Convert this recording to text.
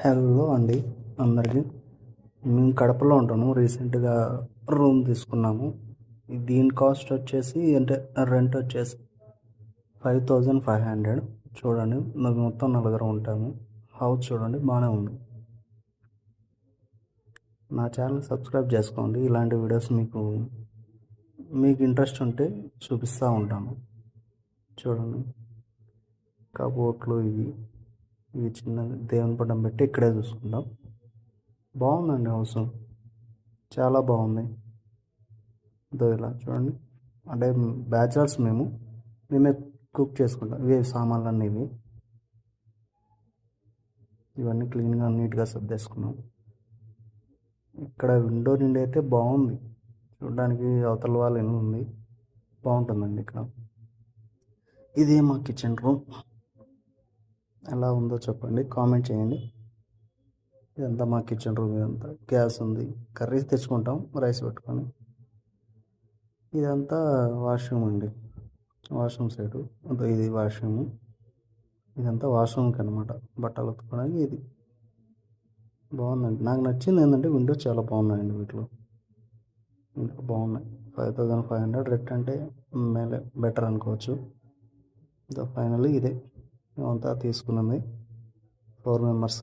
Hello అండి అందరికీ. మేము కడపలో ఉంటాము. రీసెంట్గా రూమ్ తీసుకున్నాము. దీని కాస్ట్ వచ్చేసి అంటే రెంట్ వచ్చేసి 5500. చూడండి, మేము మొత్తం నలుగురు ఉంటాము. హౌస్ చూడండి బాగానే ఉంది. నా ఛానల్ సబ్స్క్రైబ్ చేసుకోండి. ఇలాంటి వీడియోస్ మీకు ఇంట్రెస్ట్ ఉంటే చూపిస్తూ ఉంటాను. చూడండి, కబోర్డ్లు ఇవి చిన్న దేవుని పటం పెట్టి ఇక్కడే చూసుకుంటాం. బాగుందండి హౌస్, చాలా బాగుంది. ఇదో ఇలా చూడండి, అంటే బ్యాచిలర్స్ మేమే కుక్ చేసుకుంటాం. ఇవే సామాన్లు ఇవన్నీ క్లీన్గా నీట్గా సర్దేసుకున్నాం. ఇక్కడ విండో నుండి అయితే బాగుంది చూడడానికి. అవతల వాళ్ళు ఏమి ఉంది, బాగుంటుందండి ఇక్కడ. ఇదే మా కిచెన్ రూమ్. ఎలా ఉందో చెప్పండి, కామెంట్ చేయండి. ఇదంతా మా కిచెన్ రూమ్. ఇదంతా గ్యాస్ ఉంది, కర్రీస్ తెచ్చుకుంటాం రైస్ పెట్టుకొని. ఇదంతా వాష్రూమ్ అండి, వాష్రూమ్ సైడు. ఇది వాష్రూమ్. ఇదంతా వాష్రూమ్కి అనమాట, బట్టలు ఉతుకోవడానికి. ఇది బాగుందండి. నాకు నచ్చింది ఏంటంటే విండోస్ చాలా బాగున్నాయండి వీటిలో. ఇంకా బాగున్నాయి. 5500 రెట్ అంటే మేలే, బెటర్ అనుకోవచ్చు. ఫైనల్లీ ఇదే మేమంతా తీసుకున్నది 4 మెంబర్స్.